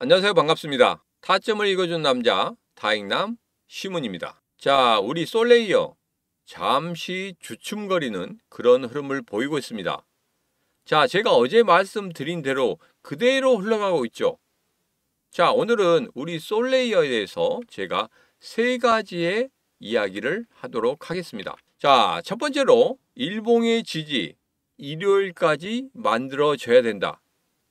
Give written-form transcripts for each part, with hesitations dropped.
안녕하세요. 반갑습니다. 타점을 읽어준 남자 다익남 시문입니다. 자, 우리 솔레이어 잠시 주춤거리는 그런 흐름을 보이고 있습니다. 자, 제가 어제 말씀드린 대로 그대로 흘러가고 있죠. 자, 오늘은 우리 솔레이어에 대해서 제가 세 가지의 이야기를 하도록 하겠습니다. 자, 첫 번째로 일봉의 지지 일요일까지 만들어져야 된다.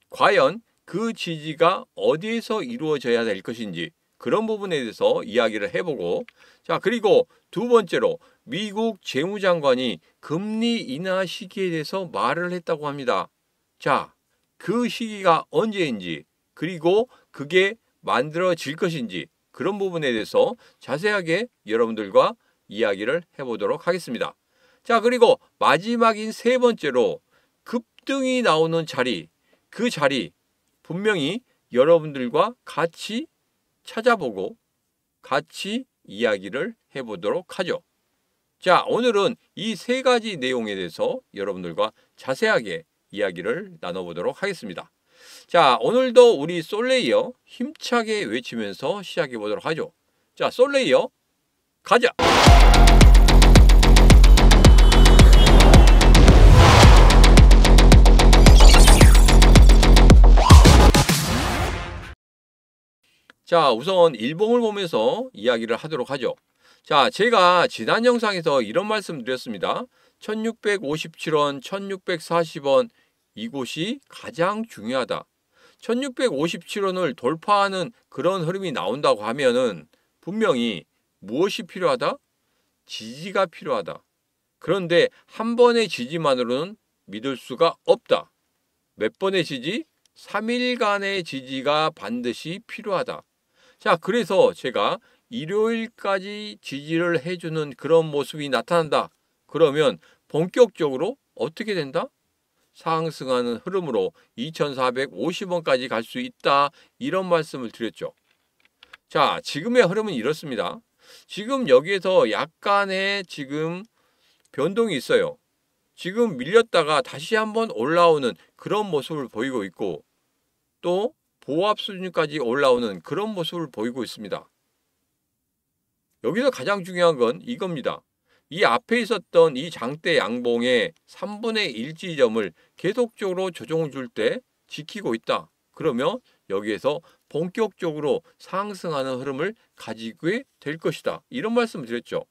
과연 그 지지가 어디에서 이루어져야 될 것인지 그런 부분에 대해서 이야기를 해보고, 자, 그리고 두 번째로 미국 재무장관이 금리 인하 시기에 대해서 말을 했다고 합니다. 자, 그 시기가 언제인지 그리고 그게 만들어질 것인지 그런 부분에 대해서 자세하게 여러분들과 이야기를 해보도록 하겠습니다. 자, 그리고 마지막인 세 번째로 급등이 나오는 자리, 그 자리 분명히 여러분들과 같이 찾아보고 같이 이야기를 해보도록 하죠. 자, 오늘은 이 세 가지 내용에 대해서 여러분들과 자세하게 이야기를 나눠보도록 하겠습니다. 자, 오늘도 우리 솔레이어 힘차게 외치면서 시작해 보도록 하죠. 자, 솔레이어 가자! 자, 우선 일봉을 보면서 이야기를 하도록 하죠. 자, 제가 지난 영상에서 이런 말씀 드렸습니다. 1657원, 1640원 이곳이 가장 중요하다. 1657원을 돌파하는 그런 흐름이 나온다고 하면은 분명히 무엇이 필요하다? 지지가 필요하다. 그런데 한 번의 지지만으로는 믿을 수가 없다. 몇 번의 지지? 3일간의 지지가 반드시 필요하다. 자, 그래서 제가 일요일까지 지지를 해주는 그런 모습이 나타난다. 그러면 본격적으로 어떻게 된다? 상승하는 흐름으로 2450원까지 갈 수 있다. 이런 말씀을 드렸죠. 자, 지금의 흐름은 이렇습니다. 지금 여기에서 약간의 지금 변동이 있어요. 지금 밀렸다가 다시 한번 올라오는 그런 모습을 보이고 있고, 또 보합 수준까지 올라오는 그런 모습을 보이고 있습니다. 여기서 가장 중요한 건 이겁니다. 이 앞에 있었던 이 장대 양봉의 3분의 1 지점을 계속적으로 조정을 줄 때 지키고 있다. 그러면 여기에서 본격적으로 상승하는 흐름을 가지게 될 것이다. 이런 말씀을 드렸죠.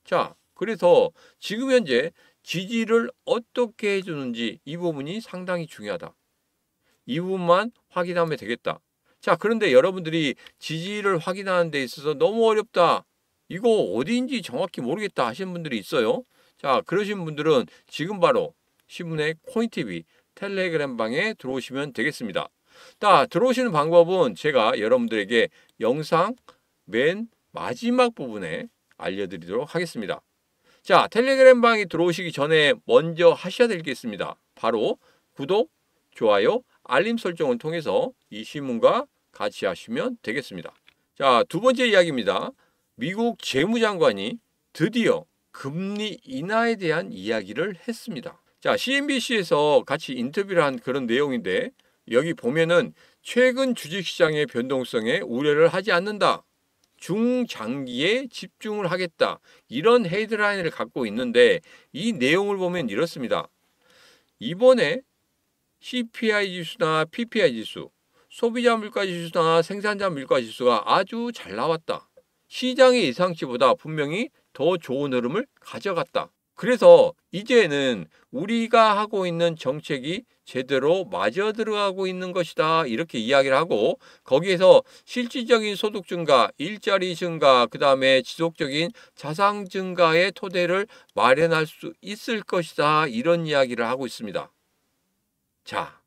자, 그래서 지금 현재 지지를 어떻게 해주는지 이 부분이 상당히 중요하다. 이 부분만 확인하면 되겠다. 자, 그런데 여러분들이 지지를 확인하는 데 있어서 너무 어렵다. 이거 어디인지 정확히 모르겠다 하시는 분들이 있어요. 자, 그러신 분들은 지금 바로 시문의 코인TV 텔레그램 방에 들어오시면 되겠습니다. 자, 들어오시는 방법은 제가 여러분들에게 영상 맨 마지막 부분에 알려드리도록 하겠습니다. 자, 텔레그램 방에 들어오시기 전에 먼저 하셔야 될 게 있습니다. 바로 구독, 좋아요, 알림 설정을 통해서 이 시문과 같이 하시면 되겠습니다. 자, 두 번째 이야기입니다. 미국 재무장관이 드디어 금리 인하에 대한 이야기를 했습니다. 자, CNBC에서 같이 인터뷰를 한 그런 내용인데, 여기 보면은 최근 주식시장의 변동성에 우려를 하지 않는다. 중장기에 집중을 하겠다. 이런 헤드라인을 갖고 있는데, 이 내용을 보면 이렇습니다. 이번에 CPI 지수나 PPI 지수, 소비자 물가 지수나 생산자 물가 지수가 아주 잘 나왔다. 시장의 예상치보다 분명히 더 좋은 흐름을 가져갔다. 그래서 이제는 우리가 하고 있는 정책이 제대로 맞아 들어가고 있는 것이다. 이렇게 이야기를 하고, 거기에서 실질적인 소득 증가, 일자리 증가, 그 다음에 지속적인 자산 증가의 토대를 마련할 수 있을 것이다. 이런 이야기를 하고 있습니다. 자,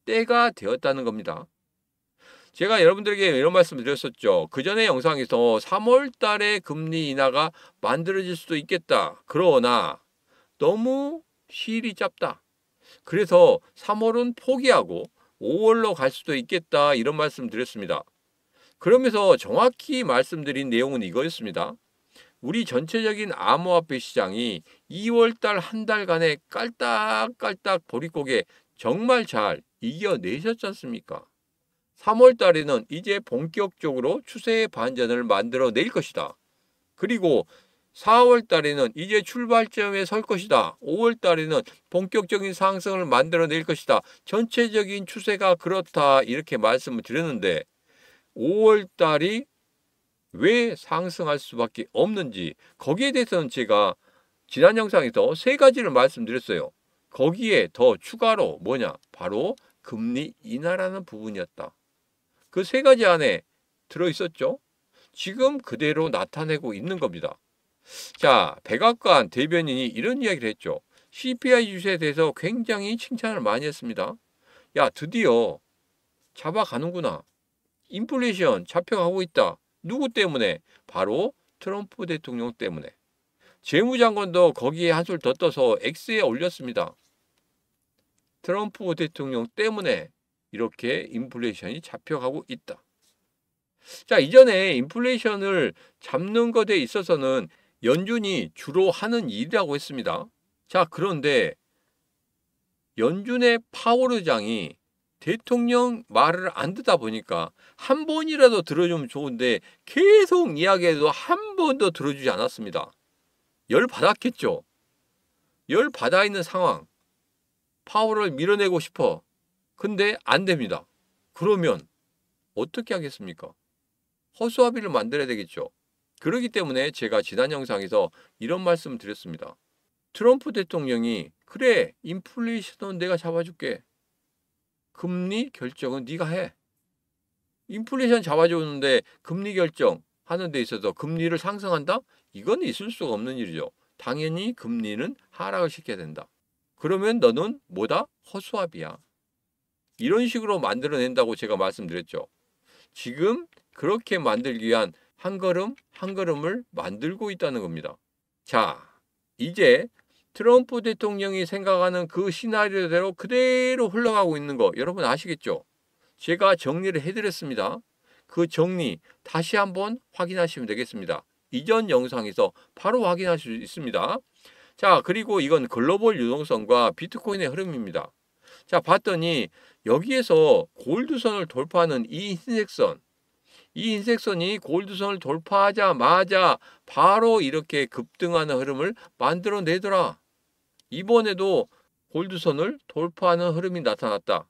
때가 되었다는 겁니다. 제가 여러분들에게 이런 말씀을 드렸었죠. 그 전에 영상에서 3월 달에 금리 인하가 만들어질 수도 있겠다. 그러나 너무 시일이 짧다. 그래서 3월은 포기하고 5월로 갈 수도 있겠다. 이런 말씀 드렸습니다. 그러면서 정확히 말씀드린 내용은 이거였습니다. 우리 전체적인 암호화폐 시장이 2월 달 한 달간의 깔딱깔딱 보릿고개 정말 잘 이겨내셨지 않습니까? 3월 달에는 이제 본격적으로 추세의 반전을 만들어낼 것이다. 그리고 4월 달에는 이제 출발점에 설 것이다. 5월 달에는 본격적인 상승을 만들어낼 것이다. 전체적인 추세가 그렇다. 이렇게 말씀을 드렸는데 5월 달이 왜 상승할 수밖에 없는지 거기에 대해서는 제가 지난 영상에서 세 가지를 말씀드렸어요. 거기에 더 추가로 뭐냐? 바로 금리 인하라는 부분이었다. 그 세 가지 안에 들어있었죠. 지금 그대로 나타내고 있는 겁니다. 자, 백악관 대변인이 이런 이야기를 했죠. CPI 지수에 대해서 굉장히 칭찬을 많이 했습니다. 야, 드디어 잡아가는구나. 인플레이션 잡혀가고 있다. 누구 때문에? 바로 트럼프 대통령 때문에. 재무장관도 거기에 한술 더 떠서 X에 올렸습니다. 트럼프 대통령 때문에 이렇게 인플레이션이 잡혀가고 있다. 자, 이전에 인플레이션을 잡는 것에 있어서는 연준이 주로 하는 일이라고 했습니다. 자, 그런데 연준의 파월 의장이 대통령 말을 안 듣다 보니까 한 번이라도 들어주면 좋은데 계속 이야기해도 한 번도 들어주지 않았습니다. 열 받았겠죠. 열 받아 있는 상황. 파월을 밀어내고 싶어. 근데 안 됩니다. 그러면 어떻게 하겠습니까? 허수아비를 만들어야 되겠죠. 그렇기 때문에 제가 지난 영상에서 이런 말씀을 드렸습니다. 트럼프 대통령이 그래, 인플레이션은 내가 잡아줄게. 금리 결정은 네가 해. 인플레이션 잡아주는데 금리 결정 하는 데 있어서 금리를 상승한다? 이건 있을 수가 없는 일이죠. 당연히 금리는 하락을 시켜야 된다. 그러면 너는 뭐다? 허수아비야. 이런 식으로 만들어낸다고 제가 말씀드렸죠. 지금 그렇게 만들기 위한 한 걸음 한 걸음을 만들고 있다는 겁니다. 자, 이제 트럼프 대통령이 생각하는 그 시나리오대로 그대로 흘러가고 있는 거 여러분 아시겠죠? 제가 정리를 해드렸습니다. 그 정리 다시 한번 확인하시면 되겠습니다. 이전 영상에서 바로 확인하실 수 있습니다. 자, 그리고 이건 글로벌 유동성과 비트코인의 흐름입니다. 자, 봤더니 여기에서 골드선을 돌파하는 이 흰색선, 이 흰색선이 골드선을 돌파하자마자 바로 이렇게 급등하는 흐름을 만들어내더라. 이번에도 골드선을 돌파하는 흐름이 나타났다.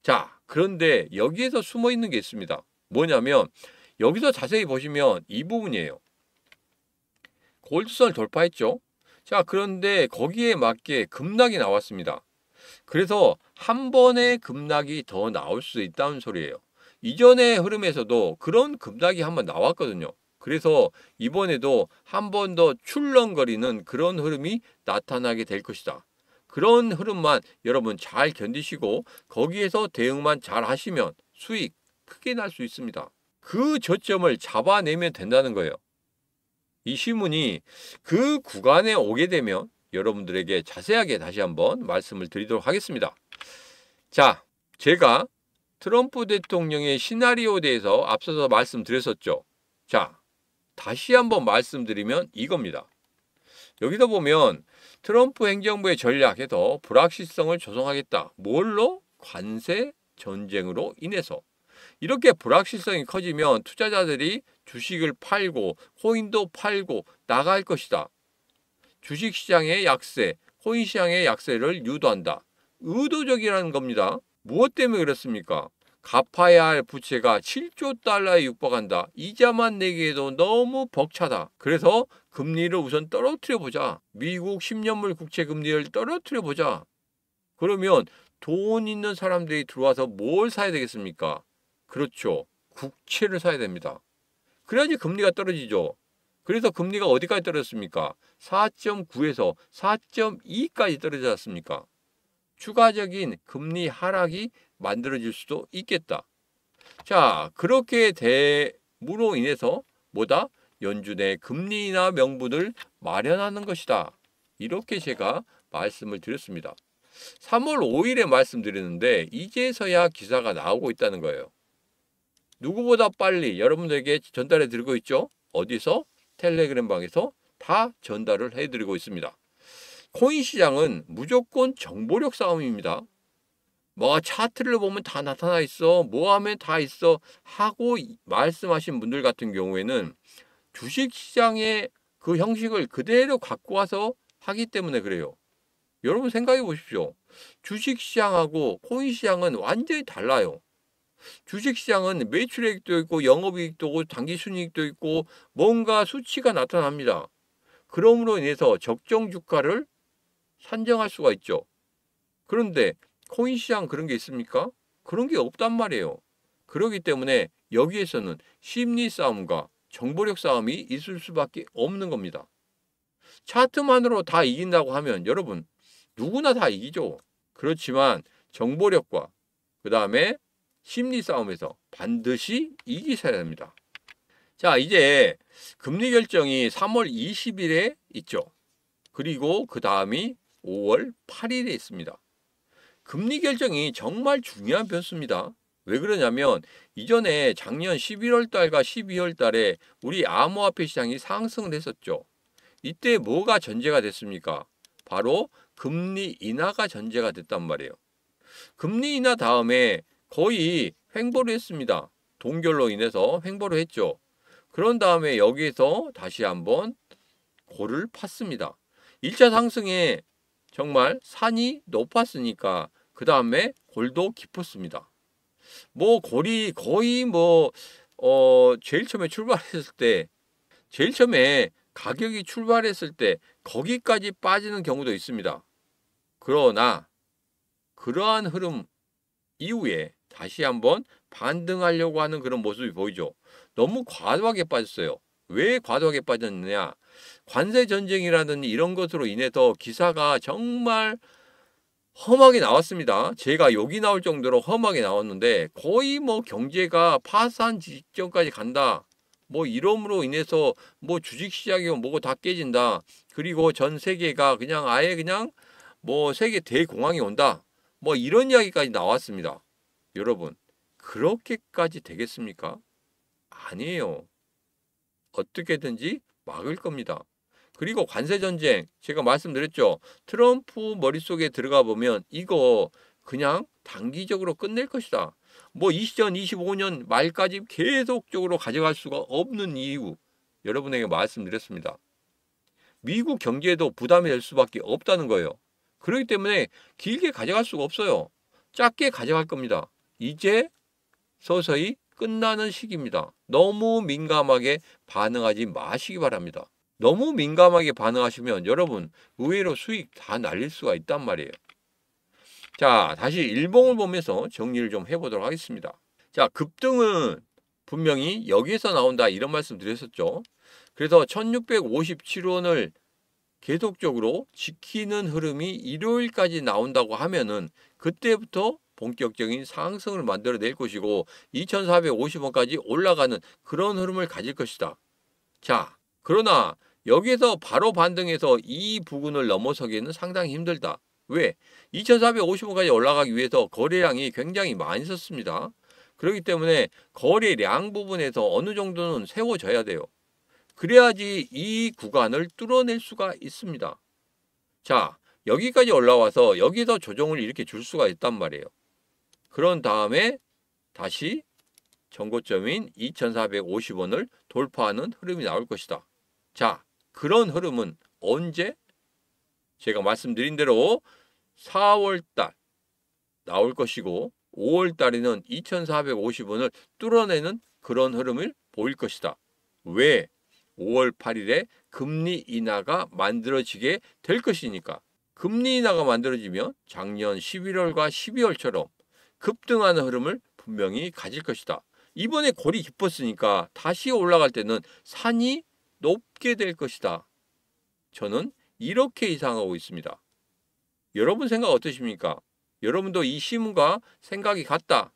자, 그런데 여기에서 숨어 있는 게 있습니다. 뭐냐면 여기서 자세히 보시면 이 부분이에요. 골드선을 돌파했죠. 자, 그런데 거기에 맞게 급락이 나왔습니다. 그래서 한 번의 급락이 더 나올 수 있다는 소리예요. 이전의 흐름에서도 그런 급락이 한번 나왔거든요. 그래서 이번에도 한 번 더 출렁거리는 그런 흐름이 나타나게 될 것이다. 그런 흐름만 여러분 잘 견디시고 거기에서 대응만 잘 하시면 수익 크게 날 수 있습니다. 그 저점을 잡아내면 된다는 거예요. 이 신문이 그 구간에 오게 되면 여러분들에게 자세하게 다시 한번 말씀을 드리도록 하겠습니다. 자, 제가 트럼프 대통령의 시나리오에 대해서 앞서서 말씀드렸었죠. 자, 다시 한번 말씀드리면 이겁니다. 여기서 보면 트럼프 행정부의 전략에서 불확실성을 조성하겠다. 뭘로? 관세 전쟁으로 인해서. 이렇게 불확실성이 커지면 투자자들이 주식을 팔고 코인도 팔고 나갈 것이다. 주식시장의 약세, 코인시장의 약세를 유도한다. 의도적이라는 겁니다. 무엇 때문에 그렇습니까? 갚아야 할 부채가 7조 달러에 육박한다. 이자만 내기에도 너무 벅차다. 그래서 금리를 우선 떨어뜨려 보자. 미국 10년물 국채 금리를 떨어뜨려 보자. 그러면 돈 있는 사람들이 들어와서 뭘 사야 되겠습니까? 그렇죠. 국채를 사야 됩니다. 그래야지 금리가 떨어지죠. 그래서 금리가 어디까지 떨어졌습니까? 4.9에서 4.2까지 떨어지지 않습니까? 추가적인 금리 하락이 만들어질 수도 있겠다. 자, 그렇게 됨으로 인해서 뭐다? 연준의 금리 인하 명분을 마련하는 것이다. 이렇게 제가 말씀을 드렸습니다. 3월 5일에 말씀드렸는데 이제서야 기사가 나오고 있다는 거예요. 누구보다 빨리 여러분들에게 전달해 드리고 있죠. 어디서? 텔레그램 방에서 다 전달을 해드리고 있습니다. 코인 시장은 무조건 정보력 싸움입니다. 뭐 차트를 보면 다 나타나 있어. 뭐 하면 다 있어. 하고 말씀하신 분들 같은 경우에는 주식시장의 그 형식을 그대로 갖고 와서 하기 때문에 그래요. 여러분 생각해 보십시오. 주식시장하고 코인시장은 완전히 달라요. 주식시장은 매출액도 있고 영업이익도 있고 당기순이익도 있고 뭔가 수치가 나타납니다. 그러므로 인해서 적정 주가를 산정할 수가 있죠. 그런데 코인시장 그런 게 있습니까? 그런 게 없단 말이에요. 그렇기 때문에 여기에서는 심리 싸움과 정보력 싸움이 있을 수밖에 없는 겁니다. 차트만으로 다 이긴다고 하면 여러분 누구나 다 이기죠. 그렇지만 정보력과 그 다음에 심리 싸움에서 반드시 이기셔야 됩니다. 자, 이제 금리 결정이 3월 20일에 있죠. 그리고 그 다음이 5월 8일에 있습니다. 금리 결정이 정말 중요한 변수입니다. 왜 그러냐면 이전에 작년 11월 달과 12월 달에 우리 암호화폐 시장이 상승을 했었죠. 이때 뭐가 전제가 됐습니까? 바로 금리 인하가 전제가 됐단 말이에요. 금리 인하 다음에 거의 횡보를 했습니다. 동결로 인해서 횡보를 했죠. 그런 다음에 여기에서 다시 한번 골을 팠습니다. 1차 상승에 정말 산이 높았으니까 그 다음에 골도 깊었습니다. 뭐 골이 거의 제일 처음에 출발했을 때 제일 처음에 가격이 출발했을 때 거기까지 빠지는 경우도 있습니다. 그러나 그러한 흐름 이후에 다시 한번 반등하려고 하는 그런 모습이 보이죠. 너무 과도하게 빠졌어요. 왜 과도하게 빠졌느냐? 관세 전쟁이라든지 이런 것으로 인해서 기사가 정말 험하게 나왔습니다. 제가 욕이 나올 정도로 험하게 나왔는데 거의 뭐 경제가 파산 직전까지 간다. 뭐 이러므로 인해서 뭐 주식시장이 뭐고 다 깨진다. 그리고 전 세계가 그냥 아예 그냥 뭐 세계 대공황이 온다. 뭐 이런 이야기까지 나왔습니다. 여러분 그렇게까지 되겠습니까? 아니에요. 어떻게든지 막을 겁니다. 그리고 관세전쟁 제가 말씀드렸죠. 트럼프 머릿속에 들어가 보면 이거 그냥 단기적으로 끝낼 것이다. 뭐 2025년 말까지 계속적으로 가져갈 수가 없는 이유 여러분에게 말씀드렸습니다. 미국 경제에도 부담이 될 수밖에 없다는 거예요. 그렇기 때문에 길게 가져갈 수가 없어요. 짧게 가져갈 겁니다. 이제 서서히 끝나는 시기입니다. 너무 민감하게 반응하지 마시기 바랍니다. 너무 민감하게 반응하시면 여러분 의외로 수익 다 날릴 수가 있단 말이에요. 자, 다시 일봉을 보면서 정리를 좀 해보도록 하겠습니다. 자, 급등은 분명히 여기에서 나온다 이런 말씀 드렸었죠. 그래서 1657원을 계속적으로 지키는 흐름이 일요일까지 나온다고 하면은 그때부터 본격적인 상승을 만들어낼 것이고 2450원까지 올라가는 그런 흐름을 가질 것이다. 자, 그러나 여기에서 바로 반등해서 이 부근을 넘어서기에는 상당히 힘들다. 왜? 2450원까지 올라가기 위해서 거래량이 굉장히 많이 썼습니다. 그렇기 때문에 거래량 부분에서 어느 정도는 세워져야 돼요. 그래야지 이 구간을 뚫어낼 수가 있습니다. 자, 여기까지 올라와서 여기서 조정을 이렇게 줄 수가 있단 말이에요. 그런 다음에 다시 전고점인 2450원을 돌파하는 흐름이 나올 것이다. 자, 그런 흐름은 언제? 제가 말씀드린 대로 4월달 나올 것이고 5월달에는 2450원을 뚫어내는 그런 흐름을 보일 것이다. 왜? 5월 8일에 금리 인하가 만들어지게 될 것이니까. 금리 인하가 만들어지면 작년 11월과 12월처럼 급등하는 흐름을 분명히 가질 것이다. 이번에 골이 깊었으니까 다시 올라갈 때는 산이 높게 될 것이다. 저는 이렇게 예상하고 있습니다. 여러분 생각 어떠십니까? 여러분도 이 신문과 생각이 같다.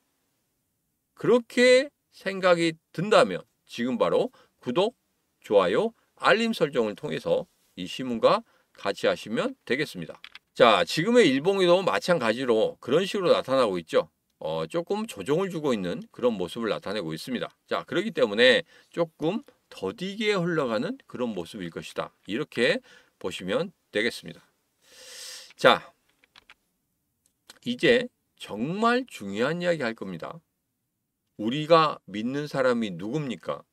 그렇게 생각이 든다면 지금 바로 구독, 좋아요, 알림 설정을 통해서 이 신문과 같이 하시면 되겠습니다. 자, 지금의 일봉에도 마찬가지로 그런 식으로 나타나고 있죠. 조금 조정을 주고 있는 그런 모습을 나타내고 있습니다. 자, 그렇기 때문에 조금 더디게 흘러가는 그런 모습일 것이다. 이렇게 보시면 되겠습니다. 자, 이제 정말 중요한 이야기 할 겁니다. 우리가 믿는 사람이 누굽니까?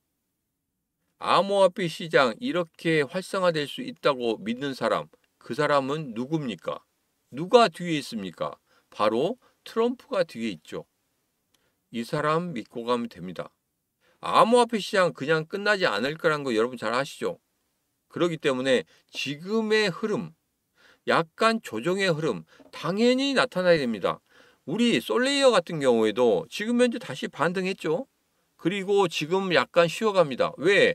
암호화폐 시장 이렇게 활성화될 수 있다고 믿는 사람, 그 사람은 누굽니까? 누가 뒤에 있습니까? 바로 트럼프가 뒤에 있죠. 이 사람 믿고 가면 됩니다. 암호화폐 시장 그냥 끝나지 않을 거란 거 여러분 잘 아시죠? 그렇기 때문에 지금의 흐름, 약간 조정의 흐름 당연히 나타나야 됩니다. 우리 솔레이어 같은 경우에도 지금 현재 다시 반등했죠. 그리고 지금 약간 쉬어갑니다. 왜?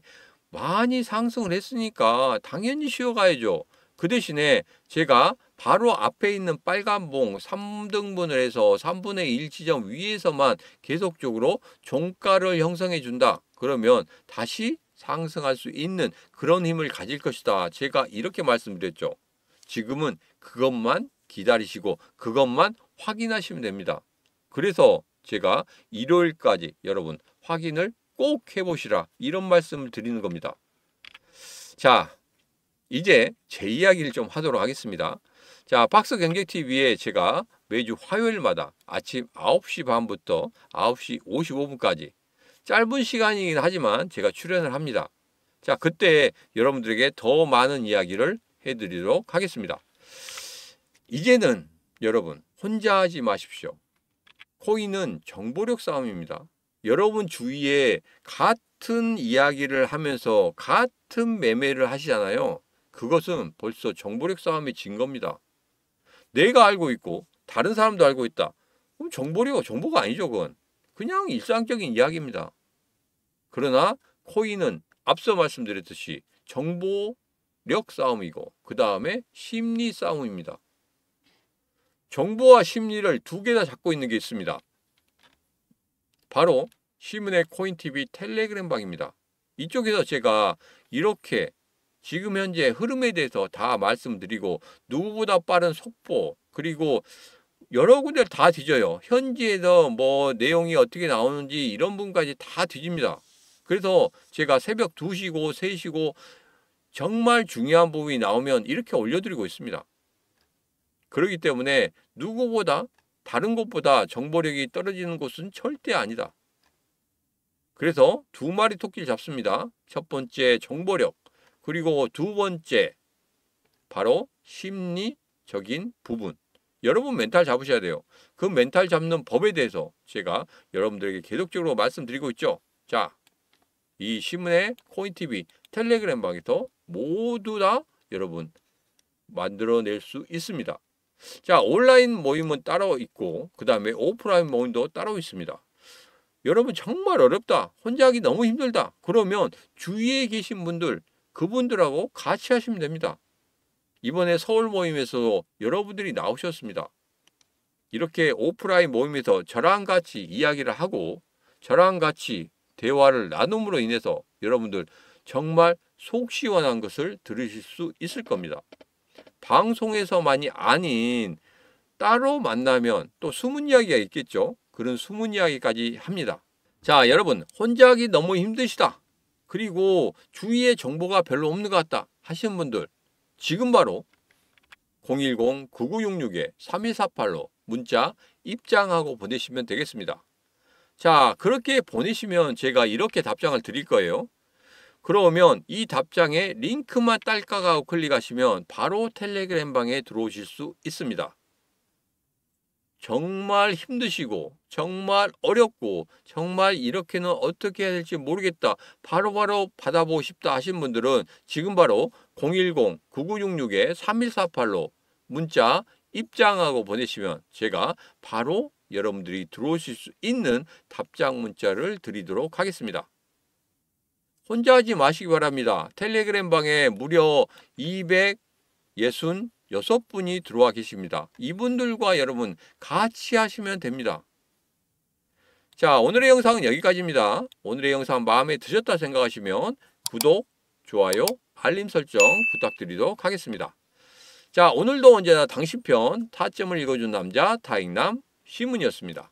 많이 상승을 했으니까 당연히 쉬어가야죠. 그 대신에 제가 바로 앞에 있는 빨간 봉 3등분을 해서 3분의 1 지점 위에서만 계속적으로 종가를 형성해 준다. 그러면 다시 상승할 수 있는 그런 힘을 가질 것이다. 제가 이렇게 말씀드렸죠. 지금은 그것만 기다리시고 그것만 확인하시면 됩니다. 그래서 제가 일요일까지 여러분 확인을 꼭 해보시라 이런 말씀을 드리는 겁니다. 자, 이제 제 이야기를 좀 하도록 하겠습니다. 자, 박스경제TV에 제가 매주 화요일마다 아침 9시 반부터 9시 55분까지 짧은 시간이긴 하지만 제가 출연을 합니다. 자, 그때 여러분들에게 더 많은 이야기를 해드리도록 하겠습니다. 이제는 여러분 혼자 하지 마십시오. 코인은 정보력 싸움입니다. 여러분 주위에 같은 이야기를 하면서 같은 매매를 하시잖아요. 그것은 벌써 정보력 싸움에 진 겁니다. 내가 알고 있고 다른 사람도 알고 있다. 그럼 정보가 아니죠. 그건 그냥 일상적인 이야기입니다. 그러나 코인은 앞서 말씀드렸듯이 정보력 싸움이고 그 다음에 심리 싸움입니다. 정보와 심리를 두 개 다 잡고 있는 게 있습니다. 바로 시문의 코인TV 텔레그램 방입니다. 이쪽에서 제가 이렇게 지금 현재 흐름에 대해서 다 말씀드리고 누구보다 빠른 속보 그리고 여러 군데를 다 뒤져요. 현지에서 뭐 내용이 어떻게 나오는지 이런 부분까지 다 뒤집니다. 그래서 제가 새벽 2시고 3시고 정말 중요한 부분이 나오면 이렇게 올려드리고 있습니다. 그렇기 때문에 누구보다 다른 곳보다 정보력이 떨어지는 곳은 절대 아니다. 그래서 두 마리 토끼를 잡습니다. 첫 번째 정보력 그리고 두 번째 바로 심리적인 부분. 여러분 멘탈 잡으셔야 돼요. 그 멘탈 잡는 법에 대해서 제가 여러분들에게 계속적으로 말씀드리고 있죠. 자, 이 시문의 코인TV 텔레그램 방에서 모두 다 여러분 만들어낼 수 있습니다. 자, 온라인 모임은 따로 있고 그 다음에 오프라인 모임도 따로 있습니다. 여러분 정말 어렵다. 혼자 하기 너무 힘들다. 그러면 주위에 계신 분들 그분들하고 같이 하시면 됩니다. 이번에 서울 모임에서도 여러분들이 나오셨습니다. 이렇게 오프라인 모임에서 저랑 같이 이야기를 하고 저랑 같이 대화를 나눔으로 인해서 여러분들 정말 속 시원한 것을 들으실 수 있을 겁니다. 방송에서만이 아닌 따로 만나면 또 숨은 이야기가 있겠죠. 그런 숨은 이야기까지 합니다. 자, 여러분 혼자 하기 너무 힘드시다. 그리고 주위에 정보가 별로 없는 것 같다 하시는 분들 지금 바로 010-9966-3148로 문자 입장하고 보내시면 되겠습니다. 자, 그렇게 보내시면 제가 이렇게 답장을 드릴 거예요. 그러면 이 답장에 링크만 딸깍 하고 클릭하시면 바로 텔레그램 방에 들어오실 수 있습니다. 정말 힘드시고 정말 어렵고 정말 이렇게는 어떻게 해야 될지 모르겠다. 바로바로 받아보고 싶다 하신 분들은 지금 바로 010-9966-3148로 문자 입장하고 보내시면 제가 바로 여러분들이 들어오실 수 있는 답장 문자를 드리도록 하겠습니다. 혼자 하지 마시기 바랍니다. 텔레그램 방에 무려 266분이 들어와 계십니다. 이분들과 여러분 같이 하시면 됩니다. 자, 오늘의 영상은 여기까지입니다. 오늘의 영상 마음에 드셨다 생각하시면 구독, 좋아요, 알림 설정 부탁드리도록 하겠습니다. 자, 오늘도 언제나 당신 편 타점을 읽어준 남자 타익남 시문이었습니다.